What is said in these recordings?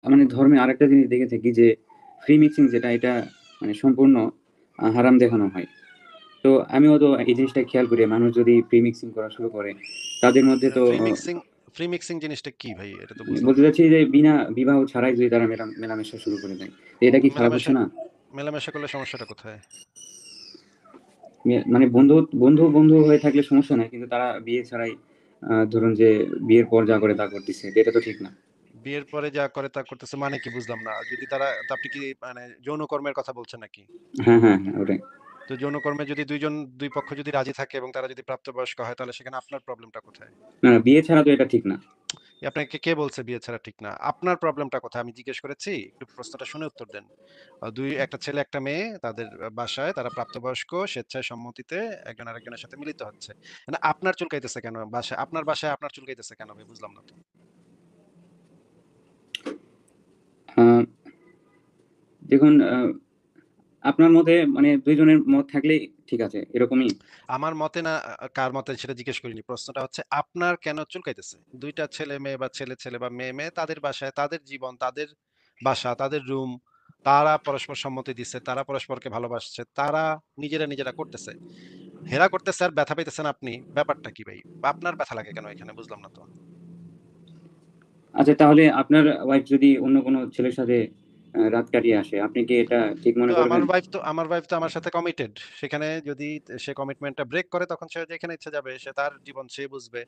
মানে ধর্মে আরেকটা জিনিস দেখে থাকি যে ফ্রি মিক্সিং যেটা এটা মানে সম্পূর্ণ হারাম দেখানো হয়। তো আমিও তো এই জিনিসটা খেয়াল করি মানুষ যদি প্রি মিক্সিং করা শুরু করে তাদের মধ্যে তো ফ্রি মিক্সিং জিনিসটা কি ভাই? এটা তো বুঝলাম বলতে না। চাচ্ছি যে বিনা বিবাহ ছাড়াই যদি তারা মেলামেশা শুরু করে দেয় তো এটা কি খারাপ মেলামেশা হচ্ছে না? মেলামেশা করলে সমস্যাটা কোথায়? মানে বন্ধু বন্ধু বন্ধু হয়ে থাকলে সমস্যা নাই, কিন্তু তারা বিয়ে ছাড়াই ধরুন যে বিয়ের পর যা করে তা করতেছে, এটা তো ঠিক না। বিয়ের পরে যা করে তা করতেছে মানে কি বুঝলাম না। যদি তারা তা আপনি কি মানে যৌন কর্মের কথা বলছেন নাকি? হ্যাঁ, হ্যাঁ, হ্যাঁ, ওটাই। তো যৌন কর্মে যদি দুই পক্ষ যদি রাজি থাকে এবং তারা যদি প্রাপ্তবয়স্ক হয় তাহলে সেখানে আপনার প্রবলেমটা কোথায়? না, না, বিয়ে ছাড়া তো এটা ঠিক না। আপনাকে কে বলছে বিয়ে ছাড়া ঠিক না? আপনার প্রবলেমটা কোথায়? আমি জিজ্ঞেস করেছি। একটু প্রশ্নটা শুনে উত্তর দেন। একটা ছেলে একটা মেয়ে তাদের বাসায় তারা প্রাপ্তবয়স্ক স্বেচ্ছায় সম্মতিতে একজন আরেকজনের সাথে মিলিত হচ্ছে। মানে আপনার চুলকাইতেছে কেন? বাসায় আপনার চুলকাইতেছে কেন? আমি বুঝলাম না তো। আহ, দেখুন, আপনার মতে মানে দুইজনের মত থাকলেই ঠিক আছে এরকমই। আমার মতে না কার মতে সেটা জিজ্ঞেস করিনি। প্রশ্নটা হচ্ছে আপনার কেন চুলকাইতেছে? ২ টা ছেলে মেয়ে বা ছেলে বা মেয়ে তাদের বাসায় তাদের জীবন, তাদের বাসা, তাদের রুম। তারা পরস্পর সম্মতি দিচ্ছে, তারা পরস্পরকে ভালোবাসছে, তারা নিজেরা করতেছে। হেরা করতেছে আর ব্যথা পাইতেছেন আপনি। ব্যাপারটা কি ভাই? আপনার ব্যথা লাগে কেন এখানে বুঝলাম না তো। আচ্ছা, তাহলে আপনার ওয়াইফ যদি অন্য কোনো ছেলের সাথে রাত কাটিয়ে আসে, আপনি কি এটা ঠিক মনে তো করবেন? আমার ওয়াইফ তো আমার সাথে কমিটেড। সেখানে যদি সে কমিটমেন্টটা ব্রেক করে তখন সে যেখানে ইচ্ছা যাবে। সে তার জীবন সে বুঝবে।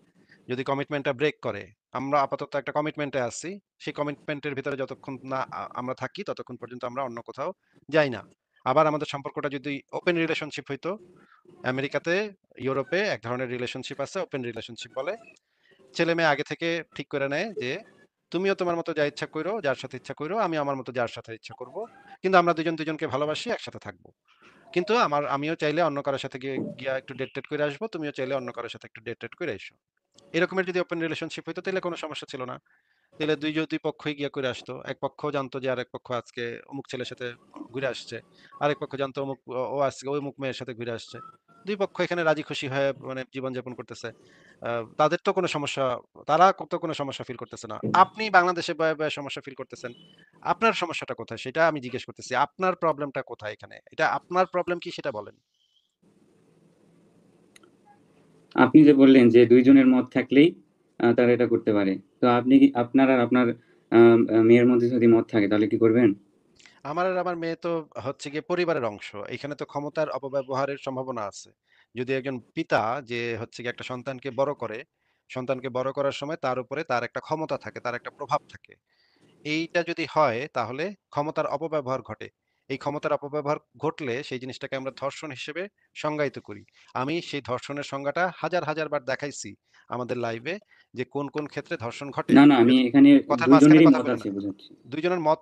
যদি কমিটমেন্টটা ব্রেক করে, আমরা আপাতত একটা কমিটমেন্টে আছি। সেই কমিটমেন্টের ভিতরে যতক্ষণ না আমরা থাকি ততক্ষণ পর্যন্ত আমরা অন্য কোথাও যাই না। আবার আমাদের সম্পর্কটা যদি ওপেন রিলেশনশিপ হইতো, আমেরিকাতে, ইউরোপে এক ধরনের রিলেশনশিপ আছে, ওপেন রিলেশনশিপ বলে। ছেলে-মেয়ে আগে থেকে ঠিক করে নেয় যে, তুমিও তোমার মতো যা ইচ্ছা কইরো, যার সাথে ইচ্ছা কইরো, আমি আমার মতো যার সাথে ইচ্ছা করব। কিন্তু আমরা দুজন দুজনকে ভালোবাসি, একসাথে থাকবো। কিন্তু আমিও চাইলে অন্য কারো সাথে গিয়া একটু ডেট করে আসবো, তুমিও চাইলে অন্য কারো সাথে একটু ডেট করে এসো। এরকমের যদি ওপেন রিলেশনশিপ হইতো তাহলে কোনো সমস্যা ছিল না। তাহলে দুই পক্ষই গিয়া করে আসতো। এক পক্ষ জানতো যে আরেক পক্ষ আজকে অমুক ছেলের সাথে ঘুরে আসছে। আরেক পক্ষ জানতো ও আজকে ওই অমুক মেয়ের সাথে ঘুরে আসছে। দুই পক্ষ এখানে রাজি খুশি হয়ে মানে জীবনযাপন করতেছে। তাদের তো কোনো সমস্যা, তারা তো কোনো সমস্যা ফিল করতেছে না। আপনি বাংলাদেশে বয়ে সমস্যা ফিল করতেছেন। আপনার সমস্যাটা কোথায় সেটা আমি জিজ্ঞেস করতেছি। আপনার প্রবলেমটা কোথায় এখানে? এটা আপনার প্রবলেম কি সেটা বলেন। আপনি যে বললেন যে ২ জনের মত থাকলেই তারা এটা করতে পারে। তো আপনি কি আপনার আর আপনার আ আ মেয়ের মধ্যে যদি মত থাকে তাহলে কি করবেন? আমার মেয়ে তো হচ্ছে গিয়ে পরিবারের অংশ। এখানে তো ক্ষমতার অপব্যবহারের সম্ভাবনা আছে। যদি একজন পিতা যে হচ্ছে গিয়ে একটা সন্তানকে বড় করার সময় তার উপরে তার একটা ক্ষমতা থাকে, তার একটা প্রভাব থাকে। এইটা যদি হয় তাহলে ক্ষমতার অপব্যবহার ঘটে। এই ক্ষমতার অপব্যবহার ঘটলে সেই জিনিসটাকে আমরা ধর্ষণ হিসেবে সংজ্ঞায়িত করি। আমি সেই ধর্ষণের সংজ্ঞাটা হাজার বার দেখাইছি আমাদের লাইভে যে কোন ক্ষেত্রে ধর্ষণ ঘটে। না, না, আমি এখানে কথার ২ মাঝখানে জনেরই কথা মত বলেন আছে না। বোঝাচ্ছি। ২ জনের মত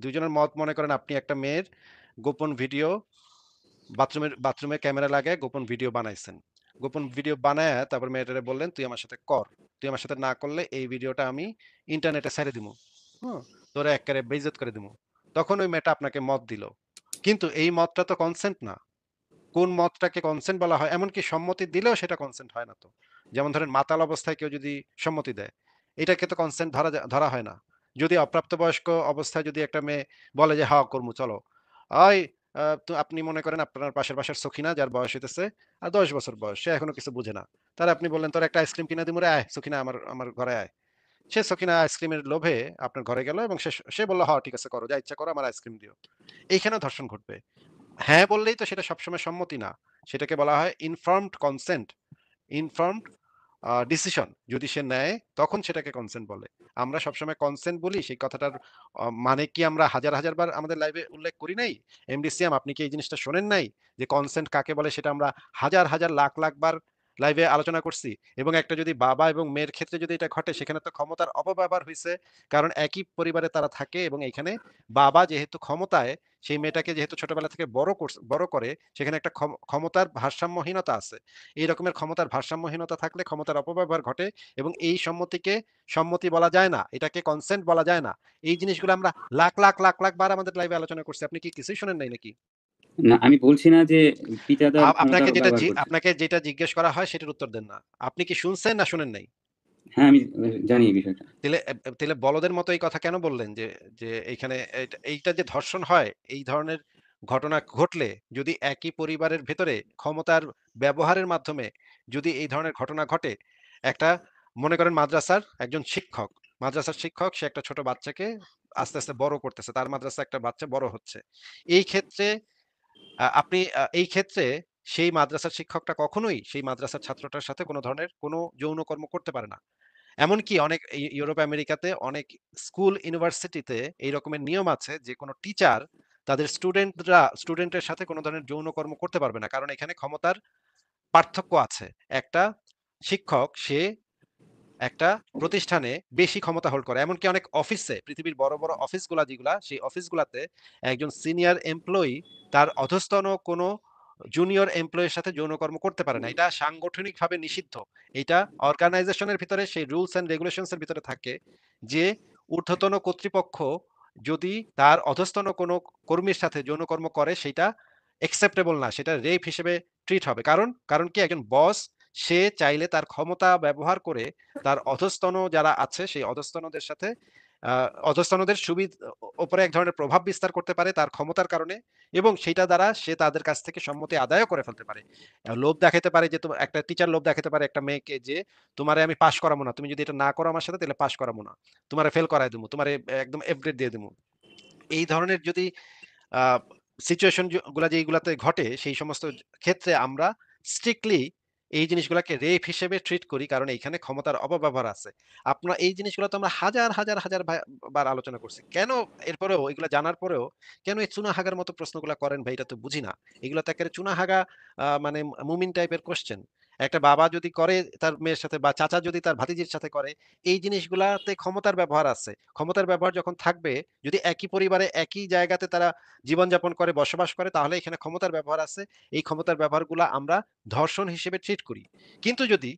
২ জনের মত মনে করেন আপনি একটা মেয়ের গোপন ভিডিও বাথরুমে ক্যামেরা লাগায় গোপন ভিডিও বানাইছেন। গোপন ভিডিও বানায়া তারপর মেয়েটারে বললেন, "তুই আমার সাথে কর। তুই আমার সাথে না করলে এই ভিডিওটা আমি ইন্টারনেটে ছাইড়া দিমু। হুম? তোরে এক্কারে বেইজ্জত করে দিমু।" তখন ওই মেয়েটা আপনাকে মত দিল। কিন্তু এই মতটা তো কনসেন্ট না। কোন মতটাকে কনসেন্ট বলা হয়? এমনকি সম্মতি দিলেও সেটা কনসেন্ট হয় না তো। যেমন ধরেন মাতাল অবস্থায় কেউ যদি সম্মতি দেয়, এটাকে তো কনসেন্ট ধরা হয় না। যদি অপ্রাপ্তবয়স্ক অবস্থায় যদি একটা মেয়ে বলে যে, "হ্যাঁ, করমু চলো।" ওই তো আপনি মনে করেন আপনার পাশের বাসার সখিনা যার বয়স হইতেছে ১০ বছর বয়স। সে এখনো কিছু বুঝে না। তারে আপনি বললেন, "তোরে একটা আইসক্রিম কিনা দিমু রে, আয় সখিনা আমার ঘরে আয়।" সে সখিনা আইসক্রিমের লোভে আপনার ঘরে গেল এবং সে বলল, "হ্যাঁ, ঠিক আছে করো। যা ইচ্ছা করো, আমার আইসক্রিম দিও।" এইখানেও ধর্ষণ ঘটবে। হ্যাঁ বললেই তো সেটা সবসময় সম্মতি না। সেটাকে বলা হয় ইনফর্মড কনসেন্ট, ইনফর্মড ডিসিশন যদি সে নেয় তখন সেটাকে কনসেন্ট বলে। আমরা সবসময় কনসেন্ট বলি সেই কথাটার মানে কি আমরা হাজার বার আমাদের লাইভে উল্লেখ করি নাই? এমডি সিয়াম আপনি কি এই জিনিসটা শোনেন নাই? যে কনসেন্ট কাকে বলে সেটা আমরা হাজার লাখ বার লাইভে আলোচনা করছি। এবং একটা যদি বাবা এবং মেয়ের ক্ষেত্রে যদি এটা ঘটে সেখানে তো ক্ষমতার অপব্যবহার হইছে। কারণ একই পরিবারে তারা থাকে এবং এখানে বাবা যেহেতু ক্ষমতায় সেই মেয়েটাকে যেহেতু ছোটবেলা থেকে বড় করে সেখানে একটা ক্ষমতার ভারসাম্যহীনতা আছে। এই রকমের ক্ষমতার ভারসাম্যহীনতা থাকলে ক্ষমতার অপব্যবহার ঘটে এবং এই সম্মতিকে সম্মতি বলা যায় না। এটাকে কনসেন্ট বলা যায় না। এই জিনিসগুলো আমরা লাখ বার আমাদের লাইভে আলোচনা করছি। আপনি কি কিছুই শোনেন নাই নাকি? না, আমি বলছি না যে পিতা তার ক্ষমতার ব্যবহার করছে। আপনাকে যেটা জিজ্ঞেস করা হয় সেটার উত্তর দেন না। আপনি কি শুনছেন না শুনেন নাই? হ্যাঁ, আমি জানি এই বিষয়টা। তাহলে বলদের মতো এই কথা কেন বললেন যে যে এইখানে এইটা যে ধর্ষণ হয় এই ধরনের ঘটনা ঘটলে যদি একই পরিবারের ভেতরে ক্ষমতার ব্যবহারের মাধ্যমে যদি এই ধরনের ঘটনা ঘটে, একটা মনে করেন মাদ্রাসার একজন শিক্ষক, মাদ্রাসার শিক্ষক সে একটা ছোট বাচ্চাকে আস্তে আস্তে বড় করতেছে, তার মাদ্রাসা একটা বাচ্চা বড় হচ্ছে, এই ক্ষেত্রে আপনি এই ক্ষেত্রে সেই মাদ্রাসার শিক্ষকটা কখনোই সেই মাদ্রাসার ছাত্রটার সাথে কোনো ধরনের কোনো যৌন কর্ম করতে পারে না। এমনকি অনেক ইউরোপ আমেরিকাতে অনেক স্কুল ইউনিভার্সিটিতে এই রকমের নিয়ম আছে যে কোনো টিচার তাদের স্টুডেন্টের সাথে কোনো ধরনের যৌন কর্ম করতে পারবে না, কারণ এখানে ক্ষমতার পার্থক্য আছে। একটা শিক্ষক সে একটা প্রতিষ্ঠানে বেশি ক্ষমতা হোল্ড করে, এমনকি অনেক অফিসে, পৃথিবীর বড় বড় অফিসগুলা যেগুলা সেই অফিসগুলাতে একজন সিনিয়র এমপ্লয়ি তার অধস্তন কোনো জুনিয়র এমপ্লয়ির সাথে যৌনকর্ম করতে পারে না, এটা সাংগঠনিকভাবে নিষিদ্ধ। এটা অর্গানাইজেশনের ভিতরে সেই রুলস এন্ড রেগুলেশনস এর ভিতরে থাকে যে ঊর্ধ্বতন কর্তৃপক্ষ যদি তার অধস্তন কোনো কর্মীর সাথে যৌনকর্ম করে সেটা একসেপ্টেবল না, সেটা রেপ হিসেবে ট্রিট হবে। কারণ কারণ কি একজন বস সে চাইলে তার ক্ষমতা ব্যবহার করে তার অধস্তন যারা আছে সেই অধস্তনদের সাথে অধস্তনদের উপরে এক ধরনের প্রভাব বিস্তার করতে পারে তার ক্ষমতার কারণে, এবং সেটা দ্বারা সে তাদের কাছ থেকে সম্মতি আদায়ও করে ফেলতে পারে। লোভ দেখাতে পারে যে তোমার একটা টিচার লোভ দেখাতে পারে একটা মেয়েকে যে তোমারে আমি পাশ করাবো না, তুমি যদি এটা না করো আমার সাথে তাহলে পাশ করাবো না, তোমারে ফেল করাই দেবো, তোমারে একদম এফ গ্রেড দিয়ে দেবো। এই ধরনের যদি সিচুয়েশন গুলা যেগুলাতে ঘটে সেই সমস্ত ক্ষেত্রে আমরা স্ট্রিক্টলি এই জিনিসগুলোকে রেপ হিসেবে ট্রিট করি, কারণ এইখানে ক্ষমতার অপব্যবহার আছে। আপনার এই জিনিসগুলো তো আমরা হাজার হাজার হাজার বার আলোচনা করছি, কেন এরপরেও এগুলো জানার পরেও কেন এই চুনাহাগার মতো প্রশ্নগুলো করেন ভাই, এটা তো বুঝি না। এগুলো তো একেবারে চুনাহাগা মানে মুমিন টাইপের কোশ্চেন। একটা বাবা যদি করে তার মেয়ের সাথে, বা চাচা যদি তার ভাতিজির সাথে করে, এই জিনিসগুলাতে ক্ষমতার ব্যবহার আছে। ক্ষমতার ব্যবহার যখন থাকবে, যদি একই পরিবারে একই জায়গাতে তারা জীবনযাপন করে বসবাস করে, তাহলে এখানে ক্ষমতার ব্যবহার আছে। এই ক্ষমতার ব্যবহারগুলা আমরা ধর্ষণ হিসেবে ট্রিট করি। কিন্তু যদি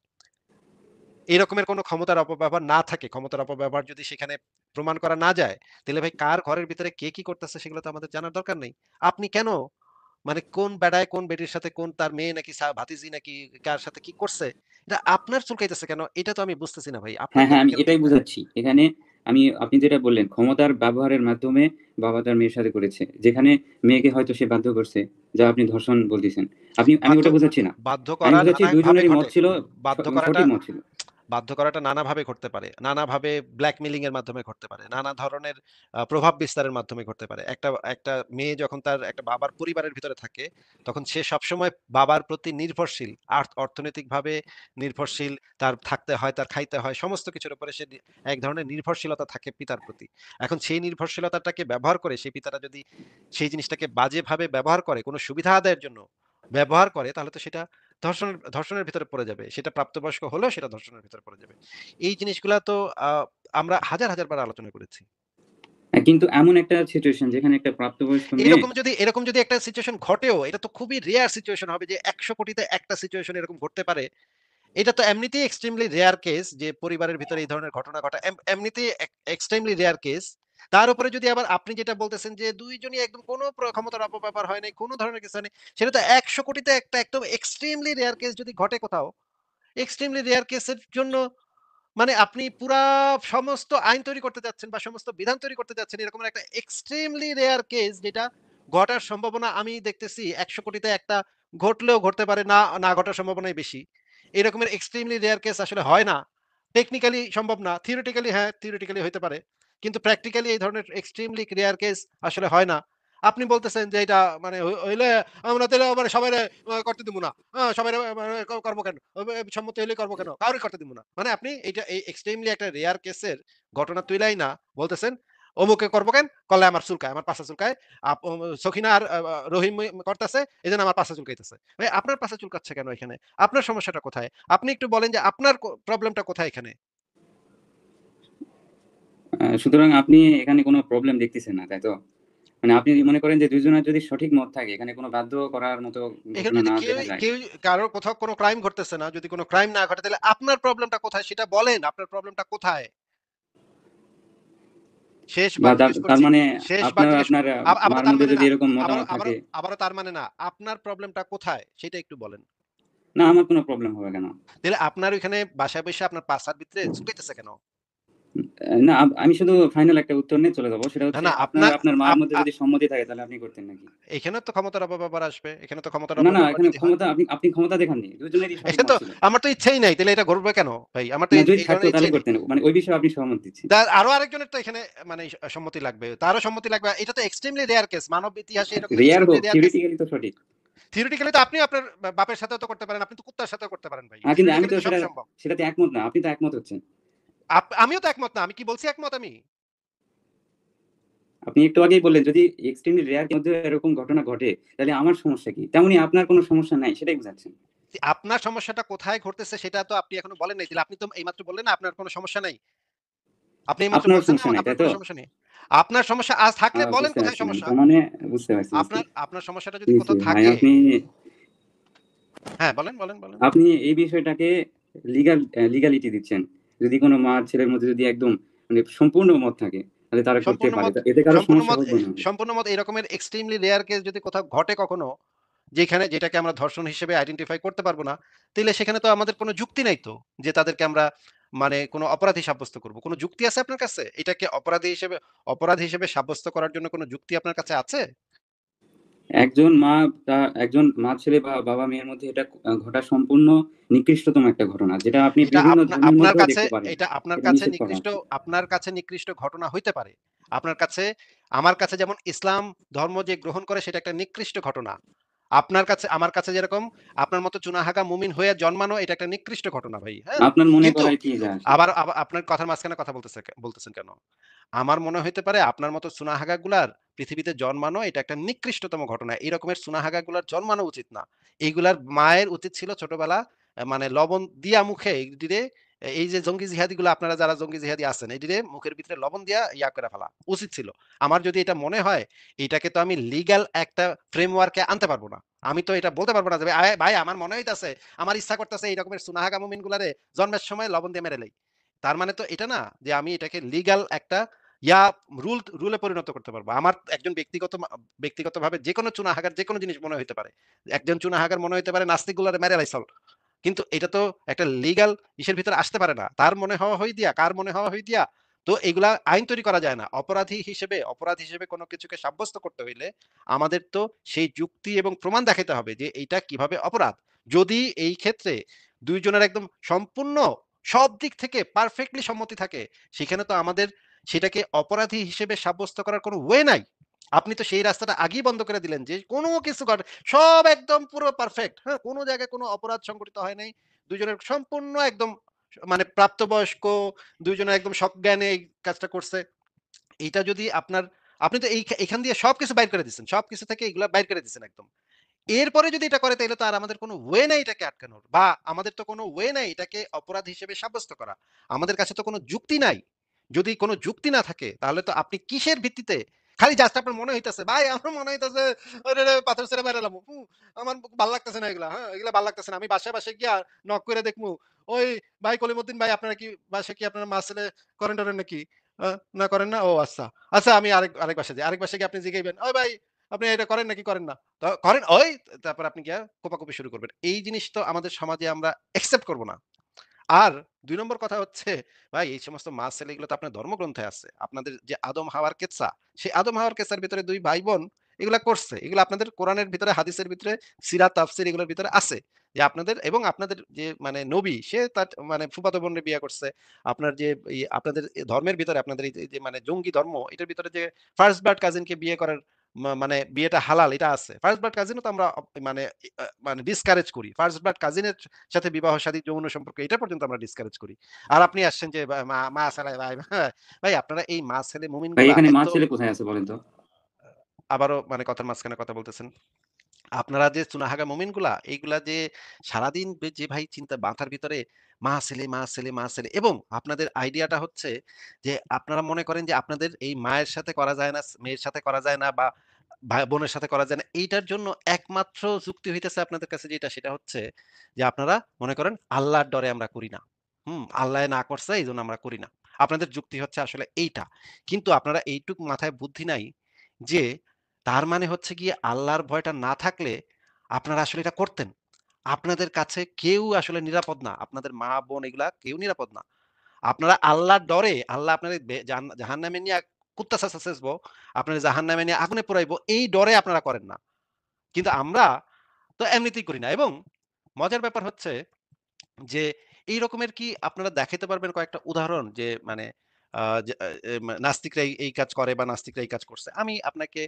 এই রকমের কোনো ক্ষমতার অপব্যবহার না থাকে, ক্ষমতার অপব্যবহার যদি সেখানে প্রমাণ করা না যায়, তাহলে ভাই কার ঘরের ভিতরে কে কি করতেছে সেগুলো তো আমাদের জানার দরকার নেই। আপনি কেন মানে কোন বেড়ায় কোন বেটির সাথে, কোন তার মেয়ে নাকি ভাতিজি নাকি কার সাথে কি করছে, এটা আপনার চুলকাইতেছে কেন? এটা তো আমি বুঝতেছি না ভাই, আপনার হ্যাঁ, হ্যাঁ, ক্ষেত্রে আমি কেন এটাই চুলকায়? বুঝাচ্ছি। এখানে আপনি যেটা বললেন, ক্ষমতার ব্যবহারের মাধ্যমে বাবা তার মেয়ের সাথে করেছে। যেখানে মেয়েকে হয়তো সে বাধ্য করছে, যা আপনি ধর্ষণ বলতেছেন। আমি বাধ্য ওটা বুঝাচ্ছি না। বাধ্য আমি করা বুঝাচ্ছি নানা ২ ভাবে জনেরই মত ঘটে। ছিল বাধ্য করাটা সঠিক মত ছিল। বাধ্য করাটা নানাভাবে ঘটতে পারে। নানাভাবে ব্ল্যাকমেইলিং এর মাধ্যমে ঘটতে পারে। নানা ধরনের প্রভাব বিস্তারের মাধ্যমে ঘটতে পারে। একটা একটা মেয়ে যখন তার একটা বাবার পরিবারের ভিতরে থাকে, তখন সে সবসময় বাবার প্রতি নির্ভরশীল। অর্থনৈতিকভাবে নির্ভরশীল, তার থাকতে হয়, তার খাইতে হয়। সমস্ত কিছুর উপরে সে এক ধরনের নির্ভরশীলতা থাকে পিতার প্রতি। এখন সেই নির্ভরশীলতাটাকে ব্যবহার করে সেই পিতারা যদি সেই জিনিসটাকে বাজেভাবে ব্যবহার করে, কোনো সুবিধা আদায়ের জন্য ব্যবহার করে, তাহলে তো সেটা ধর্ষণের ভিতরে পড়ে যাবে। সেটা প্রাপ্তবয়স্ক হলেও সেটা ধর্ষণের ভিতরে পড়ে যাবে। এই জিনিসগুলা তো আ আমরা হাজার, হাজার বার আলোচনা করেছি। কিন্তু এমন একটা সিচুয়েশন যেখানে একটা প্রাপ্তবয়স্ক মেয়ে এরকম যদি একটা সিচুয়েশন ঘটেও, এটা তো খুবই রেয়ার সিচুয়েশন হবে যে ১০০ কোটিতে একটা সিচুয়েশন এরকম ঘটতে পারে। এটা তো এমনিতেই এক্সট্রিমলি রেয়ার কেস যে পরিবারের ভিতরে এই ধরনের ঘটনা ঘটা এমনিতেই এক্সট্রিমলি রেয়ার কেস। তার উপরে যদি আবার আপনি যেটা বলতেছেন যে ২ জনই একদম কোনো ক্ষমতার অপব্যবহার হয় নাই, কোনো ধরনের কিছু হয়নি। সেটা তো ১০০ কোটিতে একটা একদম এক্সট্রিমলি রেয়ার কেস যদি ঘটে কোথাও, এক্সট্রিমলি রেয়ার কেসের জন্য মানে আপনি পুরা সমস্ত আইন তৈরি করতে যাচ্ছেন বা সমস্ত বিধান তৈরি করতে যাচ্ছেন এরকম একটা এক্সট্রিমলি রেয়ার কেস যেটা ঘটার সম্ভাবনা আমি দেখতেছি ১০০ কোটিতে একটা ঘটলেও ঘটতে পারে, না না ঘটার সম্ভাবনাই বেশি। এরকমের এক্সট্রিমলি রেয়ার কেস আসলে হয় না। টেকনিক্যালি সম্ভব না। থিওরিটিক্যালি হ্যাঁ, থিওরিটিক্যালি হইতে পারে। কিন্তু প্র্যাকটিক্যালি এই ধরনের এক্সট্রিমলি রেয়ার কেস আসলে হয় না। আপনি বলতেছেন যে এটা মানে হইলে আমরা তাহলে মানে সবাইরে করতে দিব না। সবাইরে মানে করব কেন? সম্মতি হইলেই করব কেন? কাউরে করতে দিব না। মানে আপনি এইটা এই এক্সট্রিমলি একটা রেয়ার কেসের ঘটনা তুইলাই না বলতেছেন, অমুকে করব কেন? করলে আমার চুলকায়, আমার পাছা চুলকায়। সখিনা আর রহিম করতেছে, এজন্য আমার পাছা চুলকাইতেছে। ভাই আপনার পাছা চুলকাচ্ছে কেন এখানে? আপনার সমস্যাটা কোথায়? আপনি একটু বলেন যে আপনার প্রবলেমটা কোথায় এখানে? সুতরাং আপনি এখানে কোনো প্রবলেম দেখতেছেন না, তাই তো? মানে আপনি মনে করেন যে ২ জনের যদি সঠিক মত থাকে, এখানে কোনো বাধ্য করার মতো এখানে ঘটনা যদি না কেউ দেখা যায়। কেউ কারোর কোথাও কোনো ক্রাইম ঘটতেছে না, যদি কোনো ক্রাইম না ঘটে তাহলে আপনার প্রবলেমটা কোথায় সেটা বলেন। আপনার প্রবলেমটা কোথায়? বা শেষবার জিজ্ঞেস তার করছি। মানে শেষবার জিজ্ঞেস আপনার আবারও আমার তার মধ্যে মানে যদি না। এরকম আবারও মতামত আবারও থাকে, আবারও তার মানে না। আপনার প্রবলেমটা কোথায় সেটা একটু বলেন। না, আমার কোনো প্রবলেম হবে কেন? তাহলে আপনার ওইখানে বাসায় বসে আপনার পাছার ভিতরে চুকাইতেছে কেন? না, আমি শুধু ফাইনাল একটা উত্তর নিয়ে চলে যাবো। সেটা না, হচ্ছে না আপনার আপনার আপনার মার আপ মধ্যে আ যদি সম্মতি থাকে তাহলে আপনি করতেন নাকি? এখানে তো ক্ষমতার অপব্যবহার আসবে। এখানে তো ক্ষমতার না, না, অপব্যবহার এখানে যদি হয়, ক্ষমতা আপনি ক্ষমতা দেখাননি। দুজনেরই সঠিক এখানে মত তো ছিল। আমার তো ইচ্ছাই নাই। তাহলে এটা ঘটবে কেন ভাই? আমার তো না, এই যদি এই থাকতো ধরনের তাহলে ইচ্ছাই নাই। করতেন। মানে ওই বিষয়ে আপনি সহমত দিচ্ছেন। তার আরো আরেকজনের তো এখানে মানে সম্মতি লাগবে। তারও সম্মতি লাগবে। এটা তো এক্সট্রিমলি রেয়ার কেস। মানব ইতিহাসে এরকম রেয়ার এক্সট্রিমলি হোক, রেয়ার কেস। থিওরিটিক্যালি তো সঠিক। থিওরিটিক্যালি তো আপনি আপনার বাপের সাথেও তো করতে পারেন। আপনি তো কুত্তার সাথেও করতে পারেন ভাই। কিন্তু আমি থিওরিটিক্যালি তো তো সবই সম্ভব। সেটাতে একমত না। আপনি তো একমত হচ্ছেন। আমিও তো একমত না। আমি কি বলছি একমত আমি? আপনি একটু আগেই বললেন যদি এক্সট্রিমলি রেয়ার মধ্যে এরকম ঘটনা ঘটে তাহলে আমার সমস্যা কি? তেমনি আপনার কোনো সমস্যা নাই সেটাই বোঝাচ্ছেন। আপনার সমস্যাটা কোথায় ঘটতেছে সেটা তো আপনি এখনো বলেন নাই। তাহলে আপনি তো এইমাত্র বললেন না আপনার কোনো সমস্যা নাই। আপনি এইমাত্র আপনার বলছেন না সমস্যা নাই, আপনার তাই তো? কোনো সমস্যা নেই। আপনার সমস্যা আজ থাকলে বলেন বুঝতে কোথায় পারছি আমি। সমস্যা? তার মানে বুঝতে পারছি, বুঝতে আপনার পারছি। আপনার সমস্যাটা জি, যদি জি কোথাও ভাই, থাকে। আপনি হ্যাঁ, বলেন, বলেন, বলেন। আপনি এই বিষয়টাকে লিগ্যালিটি দিচ্ছেন। যদি কোনো মার ছেলের মধ্যে যদি একদম মানে সম্পূর্ণ মত থাকে তাহলে তারা করতে সম্পূর্ণ পারে। মত এতে কারো সম্পূর্ণ সমস্যা মত হবে না। সম্পূর্ণ মত এরকমের এক্সট্রিমলি রেয়ার কেস যদি কোথাও ঘটে কখনো, যেটাকে আমরা ধর্ষণ হিসেবে আইডেন্টিফাই করতে পারব না, তাইলে সেখানে তো আমাদের কোনো যুক্তি নাই তো। যে তাদেরকে আমরা মানে কোনো অপরাধী সাব্যস্ত করব। কোনো যুক্তি আছে আপনার কাছে? এটাকে অপরাধ হিসেবে সাব্যস্ত করার জন্য কোনো যুক্তি আপনার কাছে আছে? একজন মা ছেলে বা বাবা মেয়ের মধ্যে এটা ঘটা সম্পূর্ণ নিকৃষ্টতম একটা ঘটনা, যেটা আপনি এটা বিভিন্ন আপনা ধর্মের আপনার মধ্যেও কাছে দেখতে পারেন। এটা আপনার এটা কাছে নিষেধ করা নিকৃষ্ট আছে। আপনার কাছে নিকৃষ্ট ঘটনা হইতে পারে। আপনার কাছে আমার কাছে যেমন ইসলাম ধর্ম যে গ্রহণ করে সেটা একটা নিকৃষ্ট ঘটনা। আপনার কাছে আমার কাছে যেরকম আপনার মতো চুনাহাগা মুমিন হয়ে জন্মানো এটা একটা নিকৃষ্ট ঘটনা ভাই। হ্যাঁ? আপনার মনে কিন্তু করার কি যায় আসে? আবার আপনার কথার মাঝখানে কথা বলতেছেন কেন? আমার মনে হইতে পারে আপনার মতো চুনাহাগাগুলার পৃথিবীতে জন্মানো এটা একটা নিকৃষ্টতম ঘটনা। এই রকমের চুনাহাগাগুলার জন্মানো উচিত না। এইগুলার মায়ের উচিত ছিল ছোটবেলা মানে লবণ দিয়া মুখে এইটিরে এই যে জঙ্গি জিহাদিগুলো আপনারা যারা জঙ্গি জিহাদি আছেন, এটিরে মুখের ভিতরে লবণ দিয়া ইয়া করে ফেলা উচিত ছিল। আমার যদি এটা মনে হয়, এটাকে তো আমি লিগ্যাল একটা ফ্রেমওয়ার্ক এ আনতে পারব না। আমি তো এটা বলতে পারব না যে, ভাই আমার মনে হইতাছে, আমার ইচ্ছা করতেছে এই রকমের চুনাহাগা মুমিনগুলারে জন্মের সময় লবণ দিয়ে মেরে দেই। তার মানে তো এটা না যে আমি এটাকে লিগ্যাল একটা ইয়া রুলে পরিণত করতে পারবো। আমার একজন ব্যক্তিগতভাবে যেকোনো চুনাহাগার যেকোনো জিনিস মনে হইতে পারে। একজন চুনাহাগার মনে হইতে পারে নাস্তিকগুলারে মেরে লাইছাল। কিন্তু এটা তো একটা লিগ্যাল ইসের ভিতরে আসতে পারে না। তার মনে হওয়া হই দিয়া, কার মনে হওয়া হই দিয়া তো এগুলা আইন তৈরি করা যায় না। অপরাধ হিসেবে কোন কিছুকে সাব্যস্ত করতে হইলে আমাদের তো সেই যুক্তি এবং প্রমাণ দেখাইতে হবে যে এইটা কিভাবে অপরাধ। যদি এই ক্ষেত্রে ২ জনের একদম সম্পূর্ণ সব দিক থেকে পারফেক্টলি সম্মতি থাকে, সেখানে তো আমাদের সেটাকে অপরাধী হিসেবে সাব্যস্ত করার কোনো ওয়ে নাই। আপনি তো সেই রাস্তাটা আগেই বন্ধ করে দিলেন যে কোনো কিছু সব একদম পুরো পারফেক্ট। হ্যাঁ? কোন জায়গায় কোন অপরাধ সংঘটিত হয় নাই। ২ জনের সম্পূর্ণ একদম মানে প্রাপ্তবয়স্ক ২ জনের একদম সজ্ঞানে এই কাজটা করছে। এইটা যদি আপনি তো এখান দিয়ে সবকিছু বাইর করে দিচ্ছেন। সবকিছু থেকে এগুলা বাইর করে দিচ্ছেন একদম। এরপরে যদি এটা করে তাইলে তো আর আমাদের কোনো ওয়ে নাই এটাকে আটকানোর বা আমাদের তো কোনো ওয়ে নাই এটাকে অপরাধ হিসেবে সাব্যস্ত করা। আমাদের কাছে তো কোনো যুক্তি নাই। যদি কোনো যুক্তি না থাকে তাহলে তো আপনি কিসের ভিত্তিতে খালি জাস্ট আপনার মনে হইতাছে, ভাই আমার মনে হইতাছে ওরে পাথর ছেড়ে মেরে এলাম। আমার ভাল লাগতেছে না এগুলা। হ্যাঁ? এগুলা ভাল লাগতেছে না। আমি বাসায় গিয়া নক করে দেখমু। ওই ভাই কলিমুদ্দিন ভাই আপনারা কি বাসায় কি আপনারা মাছ ছেলে করেন-টরেন নাকি? না করেন না? ও আচ্ছা। আচ্ছা আমি আরেক বাসায় যাই। আরেক বাসায় গিয়ে আপনি জিগাইবেন, "ওই ভাই আপনি এটা করেন নাকি করেন না?" করেন ওই তারপর আপনি গিয়া কোপাকুপি শুরু করবেন। এই জিনিস তো আমাদের সমাজে আমরা অ্যাকসেপ্ট করব না। আর ২ নম্বর কথা হচ্ছে ভাই এই সমস্ত মাস ছেলে এগুলো তো আপনার ধর্মগ্রন্থে আছে। আপনাদের যে আদম হাওয়ার কেচ্ছা, সেই আদম হাওয়ার কেচ্ছার ভিতরে ২ ভাই-বোন এগুলা করছে। এগুলো আপনাদের কোরআনের ভিতরে, হাদিসের ভিতরে, সিরাত, তাফসীর এগুলোর ভিতরে আছে। যে আপনাদের যে মানে নবী সে তার মানে ফুফাতো বোনের বিয়ে করছে। আপনার যে আপনাদের ধর্মের ভিতরে আপনাদের এই যে মানে জঙ্গি ধর্ম এটার ভিতরে যে ফার্স্ট ব্লাড কাজিন কে বিয়ে করার মানে বিয়েটা হালাল এটা আছে। ফার্স্ট ব্লাড কাজিনও তো আমরা মানে মানে ডিসকারেজ করি। ফার্স্ট ব্লাড কাজিনের সাথে বিবাহ শাদী যৌন সম্পর্ক এটা পর্যন্ত আমরা ডিসকারেজ করি। আর আপনি আসছেন যে মা ছেলে ভাই ভাই আপনারা এই মা ছেলে মুমিন ভাই গুলা এখানে এত মা ছেলে কোথায় আছে বলেন তো? আবারও মানে কথার মাঝখানে কথা বলতেছেন। আপনারা যে চুনাহাগা মুমিনগুলা, এইগুলা যে সারাদিন যে ভাই চিন্তা মাথার ভিতরে মা ছেলে, মা ছেলে, মা ছেলে এবং আপনাদের আইডিয়াটা হচ্ছে যে আপনারা মনে করেন যে আপনাদের এই মায়ের সাথে করা যায় না, মেয়ের সাথে করা যায় না বা বোনের সাথে করা যায় না। এইটার জন্য একমাত্র যুক্তি হইতেছে আপনাদের কাছে যেটা সেটা হচ্ছে যে আপনারা মনে করেন আল্লাহর ডরে আমরা করি না। আল্লাহ না করছে এইজন্য আমরা করি না। আপনাদের যুক্তি হচ্ছে আসলে এইটা। কিন্তু আপনারা এইটুক মাথায় বুদ্ধি নাই যে তার মানে হচ্ছে গিয়ে আল্লাহর ভয়টা না থাকলে আপনারা আসলে এটা করতেন। আপনাদের কাছে কেউ আসলে নিরাপদ না। আপনাদের মা, বোন এগুলা কেউ নিরাপদ না। আপনারা আল্লাহর ডরে, আল্লাহ আপনাদের জাহান্নামে নিয়ে কুত্তা চেঁচাবো, আপনাদের জাহান্নামে নিয়ে আগুনে পোড়াইবো, এই ডরে আপনারা করেন না। কিন্তু আমরা তো এমনিতেই করি না। এবং মজার ব্যাপার হচ্ছে যে এই রকমের কি আপনারা দেখাইতে পারবেন কয়েকটা উদাহরণ যে মানে যে নাস্তিকরা এই কাজ করে বা নাস্তিকরা এই কাজ করছে? আমি আপনাকে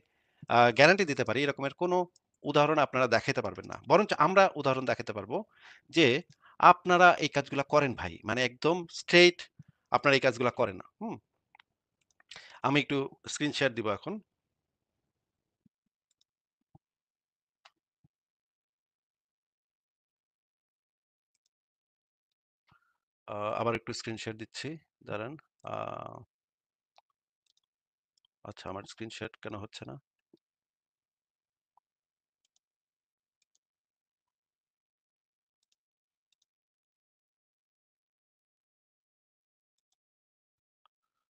গ্যারান্টি দিতে পারি এরকমের কোনো উদাহরণ আপনারা দেখাইতে পারবেন না। বরঞ্চ আমরা উদাহরণ দেখাতে পারবো যে আপনারা এই কাজগুলা করেন ভাই। মানে একদম স্ট্রেইট আপনারা এই কাজগুলা করেন না। হুম? আমি একটু স্ক্রিন শেয়ার দিব এখন। আবার একটু স্ক্রিন শেয়ার দিচ্ছি। দাঁড়ান। আ আচ্ছা, আমার স্ক্রিন শেয়ার কেন হচ্ছে না?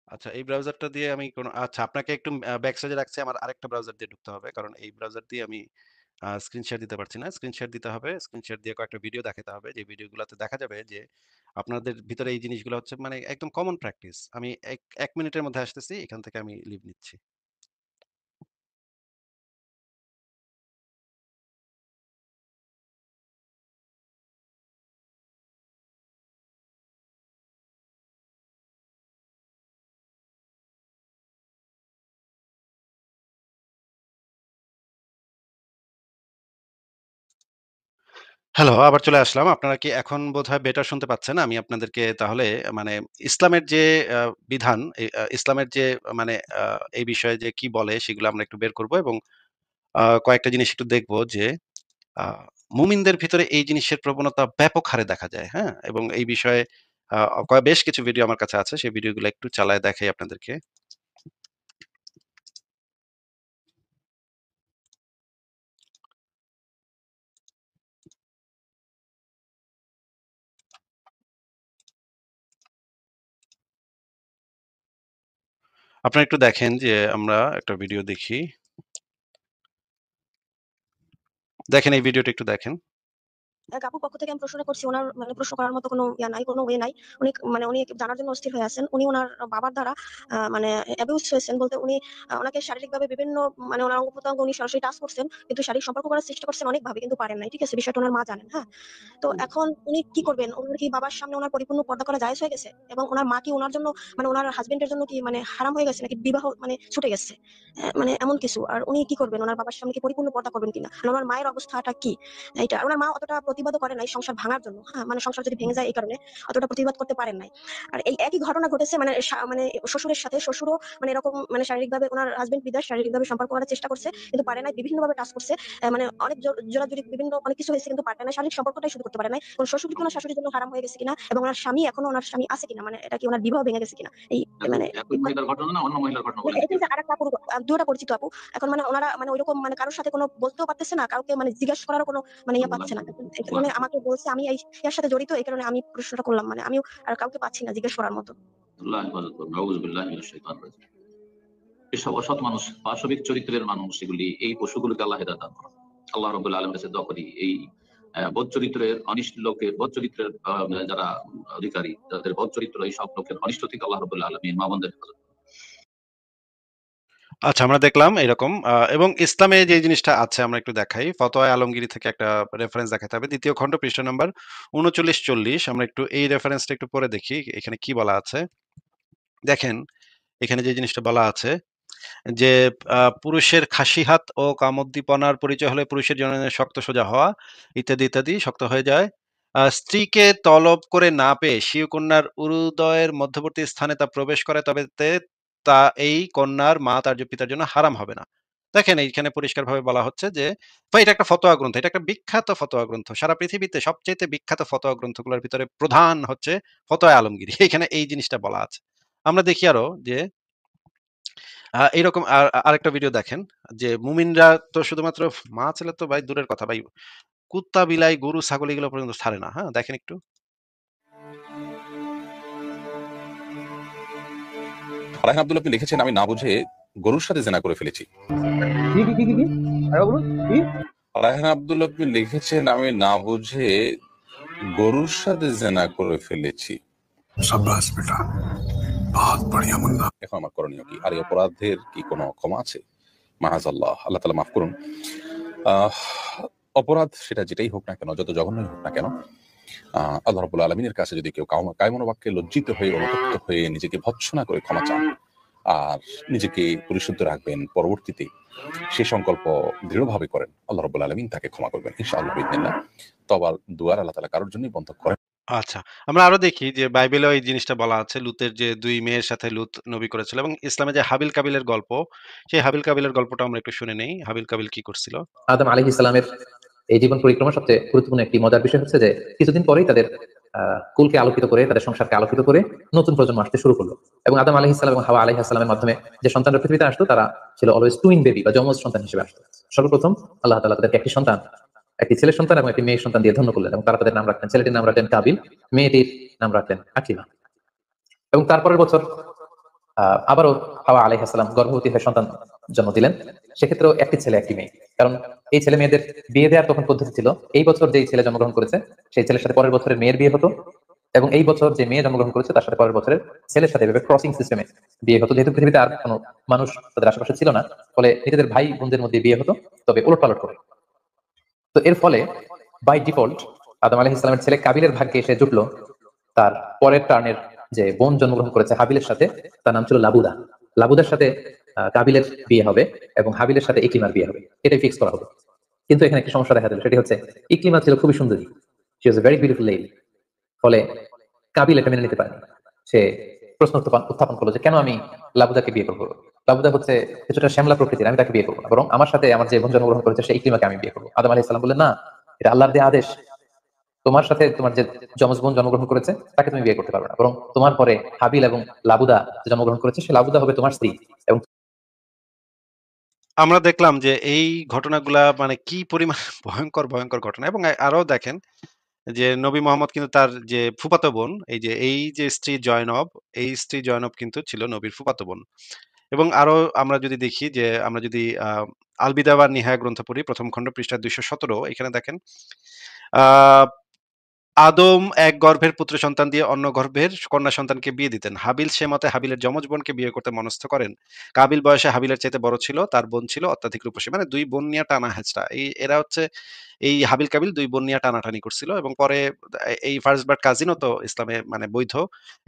আচ্ছা, এই ব্রাউজারটা দিয়ে আমি আচ্ছা, আপনাকে একটু ব্যাক স্টেজে রাখছি। আমার আরেকটা ব্রাউজার দিয়ে ঢুকতে হবে। কারণ এই ব্রাউজার দিয়ে আমি স্ক্রিন শেয়ার দিতে পারছি না। স্ক্রিন শেয়ার দিতে হবে। স্ক্রিন শেয়ার দিয়ে কয়েকটা ভিডিও দেখাতে হবে। যে ভিডিওগুলাতে দেখা যাবে যে আপনাদের ভিতরে এই জিনিসগুলো হচ্ছে মানে একদম কমন প্র্যাকটিস। আমি ১ মিনিটের মধ্যে আসতেছি। এখান থেকে আমি লিভ নিচ্ছি। হ্যালো, আবার চলে আসলাম। আপনারা কি এখন বোধহয় বেটার শুনতে পাচ্ছেন? আমি আপনাদেরকে তাহলে মানে ইসলামের যে আ বিধান, ইসলামের যে মানে এই বিষয়ে যে কি বলে সেগুলো আমরা একটু বের করব এবং কয়েকটা জিনিস একটু দেখব যে আ মুমিনদের ভিতরে এই জিনিসের প্রবণতা ব্যাপক হারে দেখা যায়, হ্যাঁ? এবং এই বিষয়ে আ বেশ কিছু ভিডিও আমার কাছে আছে। সেই ভিডিওগুলো একটু চালায় দেখাই আপনাদেরকে। আপনারা একটু দেখেন যে আমরা একটা ভিডিও দেখি। দেখেন এই ভিডিওটা একটু দেখেন। এক আপুর পক্ষ থেকে আমি প্রশ্নটা করছি। উনার মানে প্রশ্ন করার মতো কোনো ইয়া নাই, কোনো ওয়ে নাই। উনি জানার জন্য অস্থির হয়ে আছেন। উনি উনার বাবার দ্বারা মানে অ্যাবিউজড হয়েছেন বলতে উনি উনাকে শারীরিকভাবে বিভিন্ন মানে উনার অঙ্গ-প্রত্যঙ্গ উনি সরাসরি টাচ করছেন। কিন্তু শারীরিক সম্পর্ক করার চেষ্টা করছেন অনেকভাবে কিন্তু পারেন নাই। ঠিক আছে? বিষয়টা উনার মা জানেন, হ্যাঁ? তো এখন উনি কি করবেন? উনার কি বাবার সামনে উনার পরিপূর্ণ পর্দা করা জায়েজ হয়ে গেছে? এবং উনার মা কি উনার জন্য মানে উনার হাসব্যান্ডের জন্য কি মানে হারাম হয়ে গেছে নাকি বিবাহ মানে ছুটে গেছে? মানে এমন কিছু। আর উনি কি করবেন? উনার বাবার সামনে কি পরিপূর্ণ পর্দা করবেন কিনা? আর উনার মায়ের অবস্থাটা কি? এইটা। আর উনার মা অতটা প্রতিবাদও করে নাই সংসার ভাঙার জন্য। হ্যাঁ? মানে সংসার যদি ভেঙে যায় এই কারণে অতটা প্রতিবাদ করতে পারেন নাই। আর এই একই ঘটনা ঘটেছে মানে মানে শ্বশুরের সাথে। শ্বশুরও মানে এরকম মানে শারীরিকভাবে উনার হাসব্যান্ড বিদেশ শারীরিকভাবে সম্পর্ক করার চেষ্টা করছে। কিন্তু পারে নাই। বিভিন্নভাবে টাচ করছে। মানে অনেক জোরাজুরি বিভিন্ন অনেক কিছু হয়েছে কিন্তু পারে নাই। শারীরিক সম্পর্কটাই শুধু করতে পারে নাই। কোন শ্বশুর কি উনার শাশুড়ির জন্য হারাম হয়ে গেছে কিনা এবং উনার স্বামী এখনো উনার স্বামী আছে কিনা মানে এটা কি উনার বিবাহ ভেঙে গেছে কিনা এই মানে একই মহিলার ঘটনা না অন্য মহিলার ঘটনা বলেন এটা কি যে ওটা? আরেকটা আপুর দুটো পরিচিত আপু। এখন মানে ওনারা মানে ঐরকম মানে কারো সাথে কোনো বলতেও পারতেছে না। কাউকে মানে জিজ্ঞাসা করারও কোনো মানে ইয়ে আল্লাহ পাচ্ছে না। এই আল্লাহ কারণে আমাকে বলছে আমি ইয়ার সাথে জড়িত এই কারণে আমি প্রশ্নটা করলাম। মানে আমিও আর কাউকে পাচ্ছি না জিজ্ঞেস করার মতো। আল্লাহ হেফাজত করুন। নাউযু বিল্লাহি মিনাশ শাইতানির রাজিম। এসব অসৎ মানুষ, পাশবিক চরিত্রের মানুষ এগুলি, এই পশুগুলোকে আল্লাহ হেদায়েত দান করুন। আল্লাহ রাব্বুল আলামিনের কাছে দোয়া করি এই বদ চরিত্রের অনিষ্ট লোকের বদ চরিত্রের যারা অধিকারী তাদের বদ চরিত্র এই সব লোকের অনিষ্ট থেকে আল্লাহ রাব্বুল আলামিন মা বোনদের হেফাজত করুন। আচ্ছা, আমরা দেখলাম এরকম এবং ইসলামে যে জিনিসটা আছে আমরা একটু দেখাই। ফতোয়ায়ে আলমগীরি থেকে একটা রেফারেন্স দেখাতে হবে। ২য় খণ্ড পৃষ্ঠা নাম্বার ৩৯-৪০। আমরা একটু এই রেফারেন্সটা একটু পড়ে দেখি এখানে কি বলা আছে। দেখেন এখানে যে জিনিসটা বলা আছে যে পুরুষের খাসি হাত ও কামোদ্দীপনার পরিচয় হলে পুরুষের জননের শক্ত সোজা হওয়া ইত্যাদি ইত্যাদি শক্ত হয়ে যায়। স্ত্রীকে তলব করে না পেয়ে স্বীয় কন্যার উরুদয়ের মধ্যবর্তী স্থানে তা প্রবেশ করে তবে তা এই কন্যার মা তার পিতার জন্য হারাম হবে না। দেখেন এইখানে পরিষ্কারভাবে বলা হচ্ছে যে ভাই এটা একটা ফতোয়া গ্রন্থ, এটা একটা বিখ্যাত ফতোয়া গ্রন্থ। সারা পৃথিবীতে সবচাইতে বিখ্যাত ফতোয়া গ্রন্থগুলোর ভিতরে প্রধান হচ্ছে ফতোয়া আলমগীরি। এখানে এই জিনিসটা বলা আছে। আমরা দেখি আরো যে এইরকম আরেকটা ভিডিও দেখেন যে মুমিনরা তো শুধুমাত্র মা ছেলে তো ভাই দূরের কথা ভাই, কুত্তা বিলাই গরু ছাগল এগুলো পর্যন্ত ছাড়ে না। হ্যাঁ, দেখেন একটু। ফারহান আব্দুল আপনি লিখেছেন আমি না বুঝে গরুর সাথে জেনা করে ফেলেছি। কি? আরেকবার বলুন। কি? রায়হান আব্দুল আপনি লিখেছেন, আমি না বুঝে গরুর সাথে জেনা করে ফেলেছি, शाबाश बेटा, बहुत बढ़िया मुन्ना। এখন আমার করণীয় কি? আর এই অপরাধের কি কোনো ক্ষমা আছে? মাহাজাল্লাহ, আল্লাহ তাআলা মাফ করুন। আহ, অপরাধ সেটা যেটাই হোক না কেন, যত জঘন্যই হোক না কেন, আল্লাহ রাব্বুল আলামিনের কাছে যদি কেউ কায়মনোবাক্যে লজ্জিত হয়ে, অনুতপ্ত হয়ে নিজেকে ভৎসনা করে ক্ষমা চান আর নিজেকে পরিশুদ্ধ রাখবেন, পরবর্তীতে সে সংকল্প দৃঢ়ভাবে করেন, আল্লাহ রাব্বুল আলামিন তাকে ক্ষমা করবেন ইনশাআল্লাহ বিইذنিল্লাহ। তওবার দুয়ার আল্লাহ তাআলা কারোর জন্যই বন্ধ করেন। আচ্ছা। আমরা আরো দেখি যে বাইবেলেও এই জিনিসটা বলা আছে। লূতের যে ২ মেয়ের সাথে লূত নবী করেছিল এবং ইসলামে যে হাবিল কাবিলের গল্প, সেই হাবিল কাবিলের গল্পটা আমরা একটু শুনে নেই। হাবিল কাবিল কি করছিল? আদম আলাইহিস সালামের এই জীবন পরিক্রমার সবচেয়ে গুরুত্বপূর্ণ একটি মজার বিষয় হচ্ছে যে কিছুদিন পরেই তাদের কুলকে আলোকিত করে, তাদের সংসারকে আলোকিত করে নতুন প্রজন্ম আসতে শুরু করলো। এবং আদম আলাইহিস সালাম এবং হাওয়া আলাইহিস সালামের মাধ্যমে যে সন্তানরা পৃথিবীতে আসতো তারা ছিল অলওয়েজ টুইন বেবি বা যমজ সন্তান হিসেবে আসতো। সর্বপ্রথম আল্লাহ তাআলা তাদেরকে একটি সন্তান, একটি ছেলে সন্তান এবং একটি মেয়ে সন্তান দিয়ে ধন্য করলেন এবং তারা তাদের নাম রাখলেন, ছেলেটির নাম রাখলেন কাবিল, মেয়েটির নাম রাখলেন আকলিমা। এবং তারপরের বছর আবারও হাওয়া আলাইহিস সালাম গর্ভবতী হয়ে সন্তান জন্ম দিলেন। সেক্ষেত্রেও একটি ছেলে একটি মেয়ে, কারণ এই ছেলে মেয়েদের বিয়ে দেওয়ার তখন পদ্ধতি ছিল এই বছর যেই ছেলে জন্মগ্রহণ করেছে সেই ছেলের সাথে পরের বছরের মেয়ের বিয়ে হতো, এবং এই বছর যে মেয়ে জন্মগ্রহণ করেছে তার সাথে পরের বছরের ছেলের সাথে এভাবে ক্রসিং সিস্টেমে বিয়ে হতো। যেহেতু পৃথিবীতে আর কোনো মানুষ তাদের আশেপাশে ছিল না, ফলে নিজেদের ভাই বোনদের মধ্যে বিয়ে হতো, তবে ওলট পালট করে। তো এর ফলে বাই ডিফল্ট আদম আলাইহিস সালামের ছেলে কাবিলের ভাগ্যে এসে জুটলো তার পরের টার্নের যে বোন জন্মগ্রহণ করেছে হাবিলের সাথে, তার নাম ছিল লাবুদা। লাবুদার সাথে কাবিলের বিয়ে হবে এবং হাবিলের সাথে ইকলিমার বিয়ে হবে, এটাই ফিক্স করা হবে। কিন্তু এখানে একটি সমস্যা দেখা দিল, সেটি হচ্ছে ইকলিমা ছিল খুবই সুন্দরী, she was a very beautiful lady. ফলে কাবিল এটা মেনে নিতে পারেনি। সে প্রশ্ন উত্থাপন করলো যে কেন আমি লাবুদাকে বিয়ে করবো? লাবুদা হচ্ছে কিছুটা শ্যামলা প্রকৃতির, আমি তাকে বিয়ে করবো না, বরং আমার সাথে আমার যে বোন জন্মগ্রহণ করেছে সেই ইকলিমাকে আমি বিয়ে করবো। আদম আলাইহিস সালাম বললেন, না, এটা আল্লাহর দেয়া আদেশ, তোমার সাথে তোমার যে যমজ বোন জন্মগ্রহণ করেছে তাকে তুমি বিয়ে করতে পারবে না, বরং তোমার পরে হাবিল এবং লাবুদা যে জন্মগ্রহণ করেছে সে লাবুদা হবে তোমার স্ত্রী। এবং আমরা দেখলাম যে এই ঘটনাগুলা মানে কি পরিমাণ ভয়ংকর, ভয়ংকর ঘটনা এবং আরো দেখেন যে নবী মোহাম্মদ কিন্তু তার যে ফুফাতো বোন, এই যে স্ত্রী জয়নব, এই স্ত্রী জয়নব কিন্তু ছিল নবীর ফুফাতো বোন। এবং আরো আমরা যদি দেখি যে আমরা যদি আল বিদা ওয়ান নিহায়া গ্রন্থ পড়ি ১ম খণ্ড পৃষ্ঠা ২১৭, এখানে দেখেন আ আদম এক গর্ভের পুত্র সন্তান দিয়ে অন্য গর্ভের কন্যা সন্তানকে বিয়ে দিতেন। হাবিল সে মতে হাবিলের যমজ বোনকে বিয়ে করতে মনস্থ করেন। কাবিল বয়সে হাবিলের চাইতে বড় ছিল, তার বোন ছিল অত্যাধিক রূপসী। মানে ২ বোন নিয়ে টানা হেঁচড়া। এরা হচ্ছে এই হাবিল কাবিল ২ বোন নিয়ে টানাটানি করছিল এবং পরে এই ফার্স্ট বার্ড কাজিনও তো ইসলামে মানে বৈধ।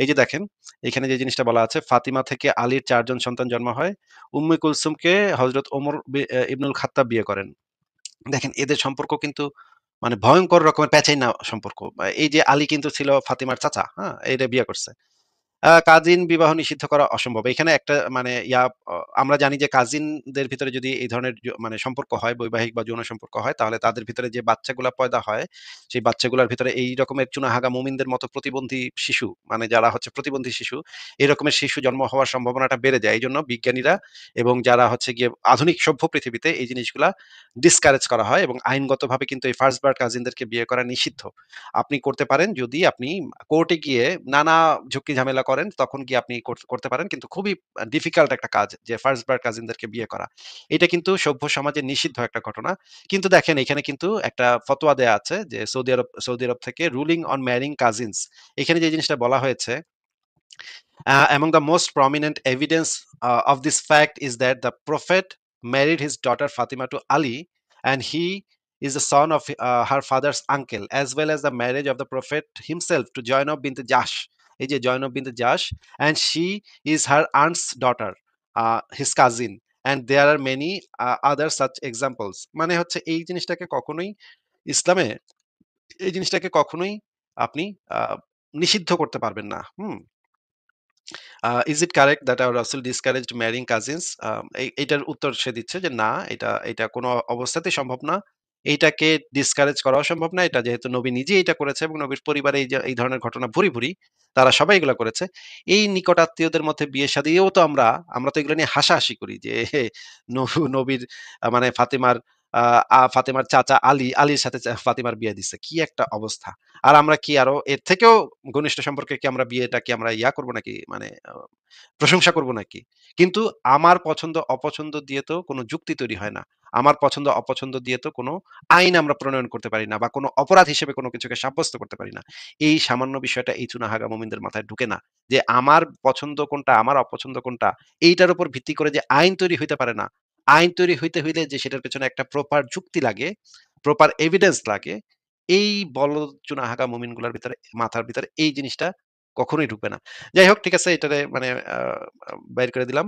এই যে দেখেন, এখানে যে জিনিসটা বলা আছে, ফাতিমা থেকে আলীর ৪ জন সন্তান জন্ম হয়। উম্মে কুলসুমকে হযরত ওমর ইবনুল খাত্তাব বিয়ে করেন। দেখেন এদের সম্পর্ক কিন্তু মানে ভয়ংকর রকমের প্যাচাই না সম্পর্ক। এই যে আলী কিন্তু ছিল ফাতিমার চাচা, হ্যাঁ? এরে বিয়ে করছে। কাজিন বিবাহ নিষিদ্ধ করা অসম্ভব। এখানে একটা মানে আমরা জানি যে কাজিনদের ভিতরে যদি এই ধরনের মানে সম্পর্ক হয়, বৈবাহিক বা যৌন সম্পর্ক হয়, তাহলে তাদের ভিতরে যে বাচ্চাগুলা পয়দা হয়, সেই বাচ্চাগুলার ভিতরে এই রকমের চুনাহাগা মুমিনদের মতো প্রতিবন্ধী শিশু, মানে যারা হচ্ছে প্রতিবন্ধী শিশু, এই রকমের শিশু জন্ম হওয়ার সম্ভাবনাটা বেড়ে যায়। এইজন্য বিজ্ঞানীরা এবং যারা হচ্ছে গিয়ে আধুনিক সভ্য পৃথিবীতে এই জিনিসগুলা ডিসকারেজ করা হয় এবং আইনগতভাবে কিন্তু এই ফার্স্ট বার কাজিনদেরকে বিয়ে করা নিষিদ্ধ। আপনি করতে পারেন যদি আপনি কোর্টে গিয়ে নানা ঝুঁকি ঝামেলা করেন, তখন গিয়ে আপনি করতে পারেন। কিন্তু খুবই ডিফিকাল্ট একটা কাজ যে ফার্স্ট বার কাজিনদেরকে বিয়ে করা। এটা কিন্তু সভ্য সমাজে নিষিদ্ধ একটা ঘটনা। কিন্তু দেখেন এখানে কিন্তু একটা ফতোয়া দেয়া আছে যে সৌদি আরব থেকে রুলিং অন ম্যারিং কাজিনস। এখানে যে জিনিসটা বলা হয়েছে, among the most prominent evidence of this fact is that the Prophet married his daughter Fatima to Ali, and he is the son of her father's uncle, as well as the marriage of the Prophet himself to Zainab bint Jahsh. এই যে জয়নব বিনতে জাশ, and she is her aunt's daughter, his cousin, and there are many other such examples. মানে হচ্ছে এই জিনিসটাকে কখনোই ইসলামে এই জিনিসটাকে কখনোই আপনি নিষিদ্ধ করতে পারবেন না। Hmm? Is it correct that our রাসূল ডিসকারেজড ম্যারিং কাজিনস? এইটার উত্তর সে দিচ্ছে যে না, এটা কোনো অবস্থাতেই সম্ভব না। এইটাকে ডিসকারেজ করাও সম্ভব না। এটা যেহেতু নবী নিজেই এটা করেছে এবং নবীর পরিবারে এই ধরনের ঘটনা ভুরি, ভুরি। তারা সবাই এগুলা করেছে। এই নিকট আত্মীয়দের মধ্যে বিয়ে-শাদীও তো আমরা তো এগুলো নিয়ে হাসাহাসি করি যে নবীর মানে ফাতিমার ফাতেমার চাচা আলীর সাথে ফাতেমার বিয়ে দিছে, কি একটা অবস্থা। আর আমরা কি আরো এর থেকেও ঘনিষ্ঠ সম্পর্কে কি আমরা বিয়েটা কি আমরা ইয়া করব নাকি, মানে প্রশংসা করব নাকি? কিন্তু আমার পছন্দ অপছন্দ দিয়ে তো কোনো যুক্তি তৈরি হয় না। আমার পছন্দ অপছন্দ দিয়ে তো কোনো আইন আমরা প্রণয়ন করতে পারি না, বা কোনো অপরাধ হিসেবে কোনো কিছুকে সাব্যস্ত করতে পারি না। এই সামান্য বিষয়টা এই চুনাহাগা মুমিনদের মাথায় ঢুকে না, যে আমার পছন্দ কোনটা আমার অপছন্দ কোনটা এইটার উপর ভিত্তি করে যে আইন তৈরি হইতে পারে না। আইন তৈরি হইতে হইলে যে সেটার পেছনে একটা প্রপার যুক্তি লাগে, প্রপার এভিডেন্স লাগে, এই বলদ চুনাহাগা মুমিনগুলার ভিতরে, মাথার ভিতরে এই জিনিসটা কখনোই ঢুকবে না। যাই হোক, ঠিক আছে, এটারে মানে বাইর করে দিলাম।